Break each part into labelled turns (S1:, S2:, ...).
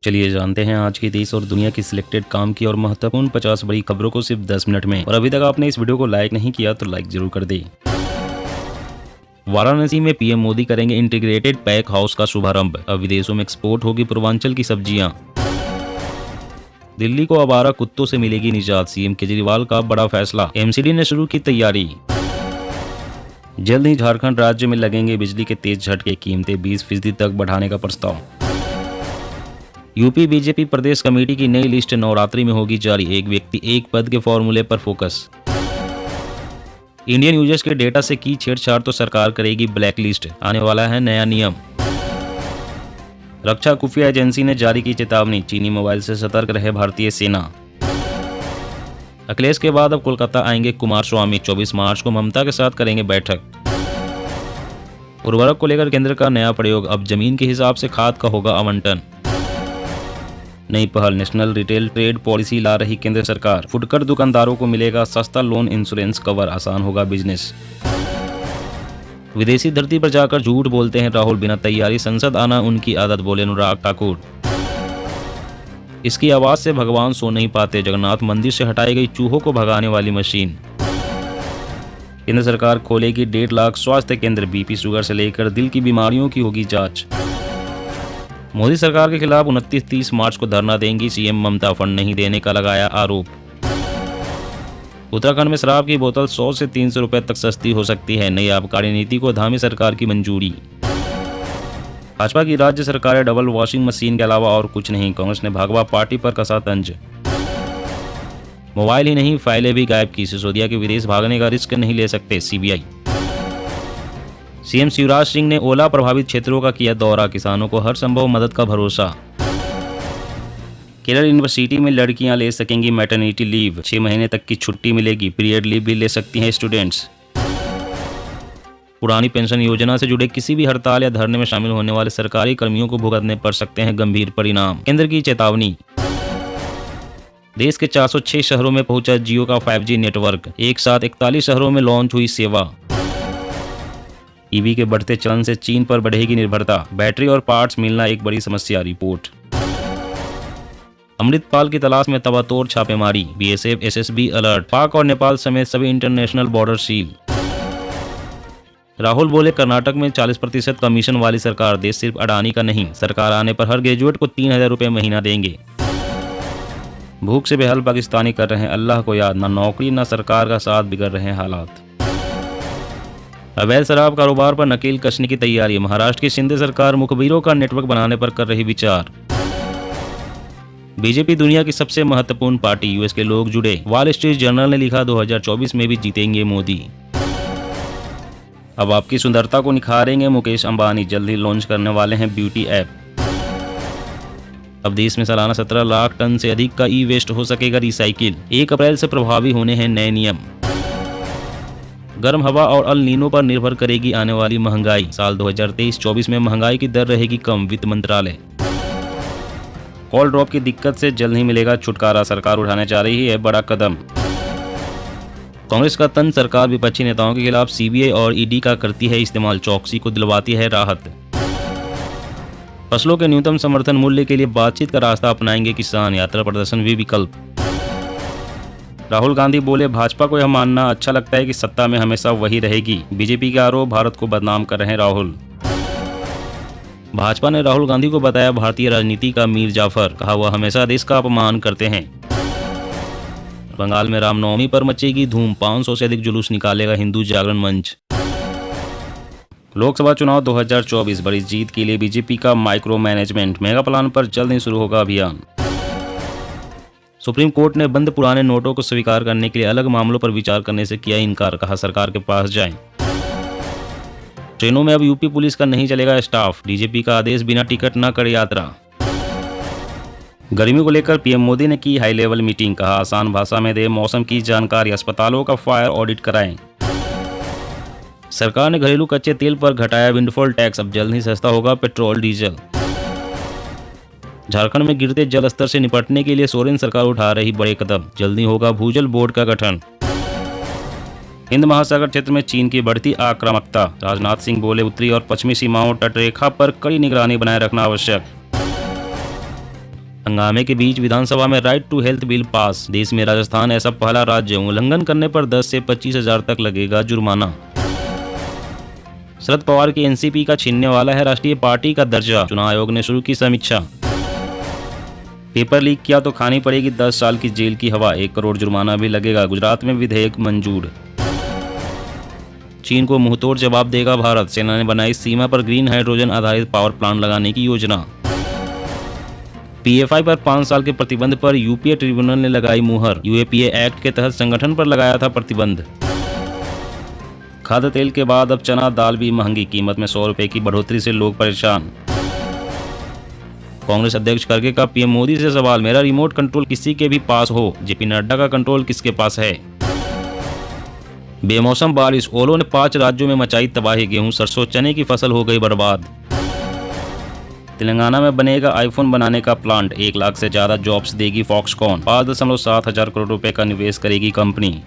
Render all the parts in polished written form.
S1: चलिए जानते हैं आज की देश और दुनिया की सिलेक्टेड काम की और महत्वपूर्ण 50 बड़ी खबरों को सिर्फ 10 मिनट में। और अभी तक आपने इस वीडियो को लाइक नहीं किया तो लाइक जरूर कर दें। वाराणसी में पीएम मोदी करेंगे इंटीग्रेटेड पैक हाउस का शुभारंभ। अब विदेशों में एक्सपोर्ट होगी पूर्वांचल की सब्जियां। दिल्ली को आवारा कुत्तों से मिलेगी निजात, सीएम केजरीवाल का बड़ा फैसला। एमसीडी ने शुरू की तैयारी। जल्द ही झारखंड राज्य में लगेंगे बिजली के तेज झटके, कीमतें 20% तक बढ़ाने का प्रस्ताव। यूपी बीजेपी प्रदेश कमेटी की नई लिस्ट नवरात्रि में होगी जारी, एक व्यक्ति एक पद के फॉर्मूले पर फोकस। इंडियन यूजर्स के डेटा से की छेड़छाड़ तो सरकार करेगी ब्लैक लिस्ट, आने वाला है नया नियम। रक्षा खुफिया एजेंसी ने जारी की चेतावनी, चीनी मोबाइल से सतर्क रहे भारतीय सेना। अखिलेश के बाद अब कोलकाता आएंगे कुमारस्वामी, 24 मार्च को ममता के साथ करेंगे बैठक। उर्वरक को लेकर केंद्र का नया प्रयोग, अब जमीन के हिसाब से खाद का होगा आवंटन। नई पहल, नेशनल रिटेल ट्रेड पॉलिसी ला रही केंद्र सरकार, फुटकर दुकानदारों को मिलेगा सस्ता लोन इंश्योरेंस कवर, आसान होगा बिजनेस। विदेशी धरती पर जाकर झूठ बोलते हैं राहुल, बिना तैयारी संसद आना उनकी आदत, बोले अनुराग ठाकुर। इसकी आवाज से भगवान सो नहीं पाते, जगन्नाथ मंदिर से हटाई गई चूहों को भगाने वाली मशीन। केंद्र सरकार खोलेगी 1.5 लाख स्वास्थ्य केंद्र, बीपी शुगर से लेकर दिल की बीमारियों की होगी जांच। मोदी सरकार के खिलाफ 29-30 मार्च को धरना देंगी सीएम ममता, फंड नहीं देने का लगाया आरोप। उत्तराखंड में शराब की बोतल 100 से 300 रुपए तक सस्ती हो सकती है, नई आबकारी नीति को धामी सरकार की मंजूरी। भाजपा की राज्य सरकार डबल वॉशिंग मशीन के अलावा और कुछ नहीं, कांग्रेस ने भागवा पार्टी पर कसा तंज। मोबाइल ही नहीं फाइलें भी गायब की, सिसोदिया के विदेश भागने का रिस्क नहीं ले सकते सीबीआई। सीएम शिवराज सिंह ने ओला प्रभावित क्षेत्रों का किया दौरा, किसानों को हर संभव मदद का भरोसा। केरल यूनिवर्सिटी में लड़कियां ले सकेंगी मैटरनिटी लीव, 6 महीने तक की छुट्टी मिलेगी, पीरियड लीव भी ले सकती हैं स्टूडेंट्स। पुरानी पेंशन योजना से जुड़े किसी भी हड़ताल या धरने में शामिल होने वाले सरकारी कर्मियों को भुगतने पड़ सकते हैं गंभीर परिणाम, केंद्र की चेतावनी। देश के 406 शहरों में पहुंचा जियो का 5G नेटवर्क, एक साथ 41 शहरों में लॉन्च हुई सेवा। ईवी के बढ़ते चलन से चीन पर बढ़ेगी निर्भरता, बैटरी और पार्ट्स मिलना एक बड़ी समस्या, रिपोर्ट। अमृतपाल की तलाश में तबातोड़ छापेमारी, बीएसएफ एसएसबी अलर्ट, पाक और नेपाल समेत सभी इंटरनेशनल बॉर्डर सील। राहुल बोले कर्नाटक में 40% कमीशन वाली सरकार, देश सिर्फ अडानी का नहीं, सरकार आने पर हर ग्रेजुएट को 3000 रुपये महीना देंगे। भूख से बेहाल पाकिस्तानी कर रहे हैं अल्लाह को याद, न नौकरी न सरकार का साथ, बिगड़ रहे हैं हालात। अवैध शराब कारोबार पर नकेल कसने की तैयारी, महाराष्ट्र की शिंदे सरकार मुखबिरों का नेटवर्क बनाने पर कर रही विचार। बीजेपी दुनिया की सबसे महत्वपूर्ण पार्टी, यूएस के लोग जुड़े, वॉल स्ट्रीट जर्नल ने लिखा 2024 में भी जीतेंगे मोदी। अब आपकी सुंदरता को निखारेंगे मुकेश अंबानी, जल्द ही लॉन्च करने वाले हैं ब्यूटी ऐप। अब देश में सालाना 17 लाख टन से अधिक का ई वेस्ट हो सकेगा रिसाइकिल, 1 अप्रैल से प्रभावी होने हैं नए नियम। गर्म हवा और अल नीनो पर निर्भर करेगी आने वाली महंगाई, साल 2023-24 में महंगाई की दर रहेगी कम, वित्त मंत्रालय। कॉल ड्रॉप की दिक्कत से जल्द ही मिलेगा छुटकारा, सरकार उठाने जा रही है बड़ा कदम। कांग्रेस का तंज, सरकार विपक्षी नेताओं के खिलाफ सीबीआई और ईडी का करती है इस्तेमाल, चौकसी को दिलवाती है राहत। फसलों के न्यूनतम समर्थन मूल्य के लिए बातचीत का रास्ता अपनाएंगे किसान, यात्रा प्रदर्शन भी विकल्प। राहुल गांधी बोले भाजपा को यह मानना अच्छा लगता है कि सत्ता में हमेशा वही रहेगी, बीजेपी के आरोप, भारत को बदनाम कर रहे हैं राहुल। भाजपा ने राहुल गांधी को बताया भारतीय राजनीति का मीर जाफर, कहा वह हमेशा देश का अपमान करते हैं। बंगाल में रामनवमी पर मचेगी धूम, 500 से अधिक जुलूस निकालेगा हिंदू जागरण मंच। लोकसभा चुनाव 2024, बड़ी जीत के लिए बीजेपी का माइक्रो मैनेजमेंट, मेगा प्लान पर जल्द ही शुरू होगा अभियान। सुप्रीम कोर्ट ने बंद पुराने नोटों को स्वीकार करने के लिए अलग मामलों पर विचार करने से किया इनकार, कहा सरकार के पास जाएं। ट्रेनों में अब यूपी पुलिस का नहीं चलेगा स्टाफ, डीजीपी का आदेश, बिना टिकट न करे यात्रा। गर्मी को लेकर पीएम मोदी ने की हाई लेवल मीटिंग, कहा आसान भाषा में दे मौसम की जानकारी, अस्पतालों का फायर ऑडिट कराएं। सरकार ने घरेलू कच्चे तेल पर घटाया विंडफॉल टैक्स, अब जल्द ही सस्ता होगा पेट्रोल डीजल। झारखंड में गिरते जल स्तर से निपटने के लिए सोरेन सरकार उठा रही बड़े कदम, जल्दी होगा भूजल बोर्ड का गठन। हिंद महासागर क्षेत्र में चीन की बढ़ती आक्रामकता, राजनाथ सिंह बोले उत्तरी और पश्चिमी सीमाओं तटरेखा पर कड़ी निगरानी बनाए रखना आवश्यक। हंगामे के बीच विधानसभा में right to health bill pass. देश में राजस्थान ऐसा पहला राज्य, उल्लंघन करने पर 10 से 25,000 तक लगेगा जुर्माना। शरद पवार की एनसीपी का छीनने वाला है राष्ट्रीय पार्टी का दर्जा, चुनाव आयोग ने शुरू की समीक्षा। पेपर लीक किया तो खानी पड़ेगी 10 साल की जेल की हवा, 1 करोड़ जुर्माना भी लगेगा। गुजरात में विधेयक मंजूर। चीन को मुंहतोड़ जवाब देगा भारत, सेना ने बनाई सीमा पर ग्रीन हाइड्रोजन आधारित पावर प्लांट लगाने की योजना। पीएफआई पर 5 साल के प्रतिबंध पर यूपीए ट्रिब्यूनल ने लगाई मुहर, यूएपीए एक्ट के तहत संगठन पर लगाया था प्रतिबंध। खाद्य तेल के बाद अब चना दाल भी महंगी, कीमत में 100 रुपए की बढ़ोतरी से लोग परेशान। कांग्रेस अध्यक्ष खड़गे का पीएम मोदी से सवाल, मेरा रिमोट कंट्रोल किसी के भी पास हो, जेपी नड्डा का कंट्रोल किसके पास है। बेमौसम बारिश, ओलों ने 5 राज्यों में मचाई तबाही, गेहूं सरसों चने की फसल हो गई बर्बाद। तेलंगाना में बनेगा आईफोन बनाने का प्लांट, 1 लाख से ज्यादा जॉब्स देगी फॉक्सकॉन, 5.7 हजार करोड़ रुपए का निवेश करेगी कंपनी।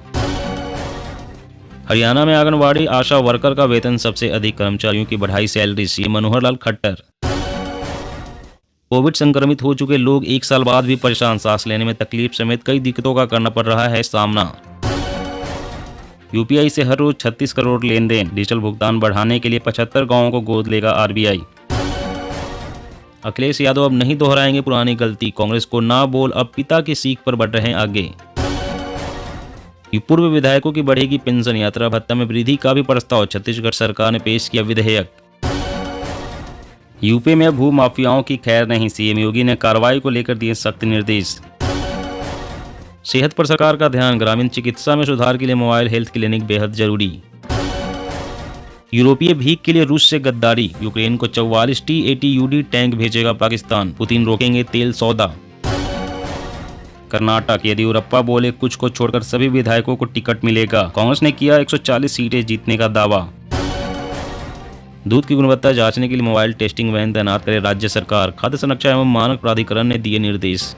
S1: हरियाणा में आंगनबाड़ी आशा वर्कर का वेतन सबसे अधिक, कर्मचारियों की बढ़ाई salary, CM Manohar Lal Khattar. Covid संक्रमित हो चुके लोग 1 साल बाद भी परेशान, सांस लेने में तकलीफ समेत कई दिक्कतों का करना पड़ रहा है सामना। यूपीआई से हर रोज 36 करोड़ लेन देन, डिजिटल भुगतान बढ़ाने के लिए 75 गांवों को गोद लेगा आरबीआई। अखिलेश यादव अब नहीं दोहराएंगे पुरानी गलती, कांग्रेस को ना बोल अब पिता की सीख पर बढ़ रहे हैं आगे। पूर्व विधायकों की बढ़ेगी पेंशन, यात्रा भत्ता में वृद्धि का भी प्रस्ताव, छत्तीसगढ़ सरकार ने पेश किया विधेयक। यूपी में भू माफियाओं की खैर नहीं, सीएम योगी ने कार्रवाई को लेकर दिए सख्त निर्देश। सेहत पर सरकार का ध्यान, ग्रामीण चिकित्सा में सुधार के लिए मोबाइल हेल्थ क्लिनिक बेहद जरूरी। यूरोपीय भीख के लिए रूस से गद्दारी, यूक्रेन को 44 T-80 टैंक भेजेगा पाकिस्तान, पुतिन रोकेंगे तेल सौदा। कर्नाटक, येदियुरप्पा बोले कुछ को छोड़कर सभी विधायकों को टिकट मिलेगा, कांग्रेस ने किया 140 सीटें जीतने का दावा। दूध की गुणवत्ता जांचने के लिए मोबाइल टेस्टिंग वैन तैनात करे राज्य सरकार, खाद्य संरक्षण एवं मानक प्राधिकरण ने दिए निर्देश।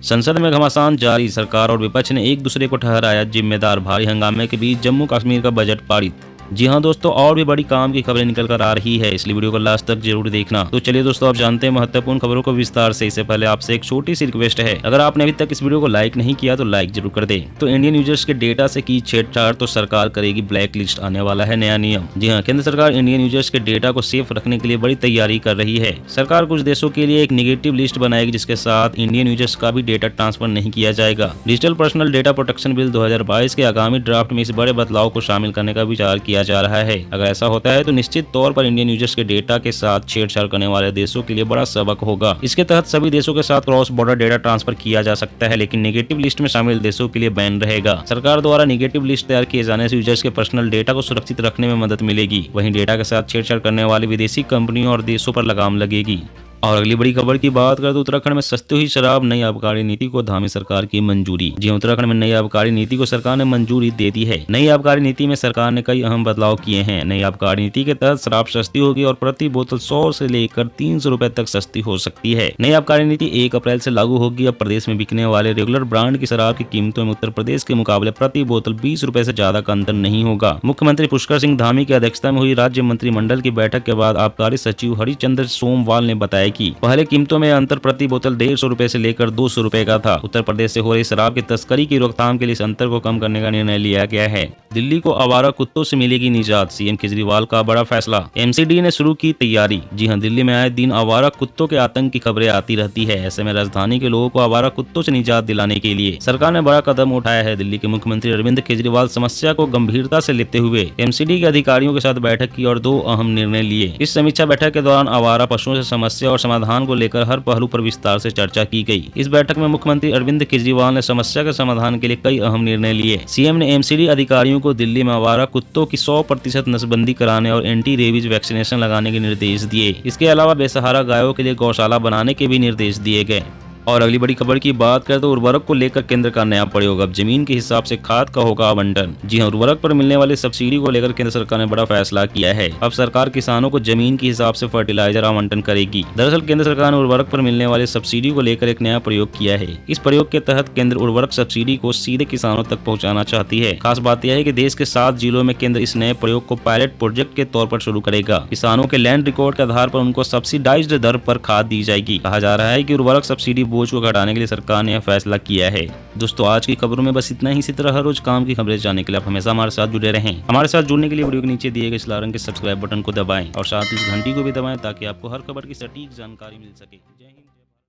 S1: संसद में घमासान जारी, सरकार और विपक्ष ने एक दूसरे को ठहराया जिम्मेदार, भारी हंगामे के बीच जम्मू कश्मीर का बजट पारित। जी हाँ दोस्तों, और भी बड़ी काम की खबरें निकल कर आ रही है, इसलिए वीडियो को लास्ट तक जरूर देखना। तो चलिए दोस्तों, आप जानते हैं महत्वपूर्ण खबरों को विस्तार से। इससे पहले आपसे एक छोटी सी रिक्वेस्ट है, अगर आपने अभी तक इस वीडियो को लाइक नहीं किया तो लाइक जरूर कर दे। तो इंडियन यूजर्स के डेटा से की छेड़छाड़ तो सरकार करेगी ब्लैक लिस्ट, आने वाला है नया नियम। जी हाँ, केंद्र सरकार इंडियन यूजर्स के डेटा को सेफ रखने के लिए बड़ी तैयारी कर रही है। सरकार कुछ देशों के लिए एक निगेटिव लिस्ट बनाएगी, जिसके साथ इंडियन यूजर्स का भी डेटा ट्रांसफर नहीं किया जाएगा। Digital personal data protection bill 2022 के आगामी ड्राफ्ट में इस बड़े बदलाव को शामिल करने का विचार किया जा रहा है। अगर ऐसा होता है तो निश्चित तौर पर इंडियन यूजर्स के डेटा के साथ छेड़छाड़ करने वाले देशों के लिए बड़ा सबक होगा। इसके तहत सभी देशों के साथ क्रॉस बॉर्डर डेटा ट्रांसफर किया जा सकता है, लेकिन नेगेटिव लिस्ट में शामिल देशों के लिए बैन रहेगा। सरकार द्वारा नेगेटिव लिस्ट तैयार किए जाने से यूजर्स के पर्सनल डेटा को सुरक्षित रखने में मदद मिलेगी। वहीं डेटा के साथ छेड़छाड़ करने वाली विदेशी कंपनियों और देशों पर लगाम लगेगी। और अगली बड़ी खबर की बात करें तो उत्तराखंड में सस्ती हुई शराब, नई आबकारी नीति को धामी सरकार की मंजूरी। जी उत्तराखंड में नई आबकारी नीति को सरकार ने मंजूरी दे दी है। नई आबकारी नीति में सरकार ने कई अहम बदलाव किए हैं। नई आबकारी नीति के तहत शराब सस्ती होगी और प्रति बोतल 100 से लेकर 300 रुपए तक सस्ती हो सकती है। नई आबकारी नीति 1 अप्रैल से लागू होगी। अब प्रदेश में बिकने वाले रेगुलर ब्रांड की शराब की कीमतों में उत्तर प्रदेश के मुकाबले प्रति बोतल 20 रुपए से ज्यादा का अंतर नहीं होगा। मुख्यमंत्री पुष्कर सिंह धामी की अध्यक्षता में हुई राज्य मंत्रिमंडल की बैठक के बाद आबकारी सचिव हरिचंद्र सोमवाल ने बताया कि पहले कीमतों में अंतर प्रति बोतल 150 रुपए से लेकर 200 रुपए का था। उत्तर प्रदेश से हो रही शराब की तस्करी की रोकथाम के लिए इस अंतर को कम करने का निर्णय लिया गया है। दिल्ली को आवारा कुत्तों से मिलेगी निजात, सीएम केजरीवाल का बड़ा फैसला। एमसीडी ने शुरू की तैयारी। जी हां, दिल्ली में आए दिन आवारा कुत्तों के आतंक की खबरें आती रहती है। ऐसे में राजधानी के लोगों को आवारा कुत्तों से निजात दिलाने के लिए सरकार ने बड़ा कदम उठाया है। दिल्ली के मुख्यमंत्री अरविंद केजरीवाल समस्या को गंभीरता से लेते हुए एमसीडी के अधिकारियों के साथ बैठक की और 2 अहम निर्णय लिए। इस समीक्षा बैठक के दौरान आवारा पशुओं से समस्या और समाधान को लेकर हर पहलू पर विस्तार से चर्चा की गई। इस बैठक में मुख्यमंत्री अरविंद केजरीवाल ने समस्या के समाधान के लिए कई अहम निर्णय लिए। सीएम ने एमसीडी अधिकारियों को दिल्ली में आवारा कुत्तों की 100% नसबंदी कराने और एंटी रेबीज वैक्सीनेशन लगाने के निर्देश दिए। इसके अलावा बेसहारा गायों के लिए गौशाला बनाने के भी निर्देश दिए गए। और अगली बड़ी खबर की बात करें तो उर्वरक को लेकर केंद्र का नया प्रयोग। अब जमीन के हिसाब से खाद का होगा आवंटन। जी हां, उर्वरक पर मिलने वाली सब्सिडी को लेकर केंद्र सरकार ने बड़ा फैसला किया है। अब सरकार किसानों को जमीन के हिसाब से फर्टिलाइजर आवंटन करेगी। दरअसल केंद्र सरकार ने उर्वरक पर मिलने वाली सब्सिडी को लेकर एक नया प्रयोग किया है। इस प्रयोग के तहत केंद्र उर्वरक सब्सिडी को सीधे किसानों तक पहुँचाना चाहती है। खास बात यह है कि देश के 7 जिलों में केंद्र इस नए प्रयोग को पायलट प्रोजेक्ट के तौर पर शुरू करेगा। किसानों के लैंड रिकॉर्ड के आधार पर उनको सब्सिडाइज्ड दर पर खाद दी जाएगी। कहा जा रहा है कि उर्वरक सब्सिडी बोझ को घटाने के लिए सरकार ने यह फैसला किया है। दोस्तों, आज की खबरों में बस इतना ही। इसी तरह हर रोज काम की खबरें जानने के लिए आप हमेशा हमारे साथ जुड़े रहें। हमारे साथ जुड़ने के लिए वीडियो के नीचे दिए गए इस लाल रंग के सब्सक्राइब बटन को दबाएं और साथ ही इस घंटी को भी दबाएं ताकि आपको हर खबर की सटीक जानकारी मिल सके। जय हिंद।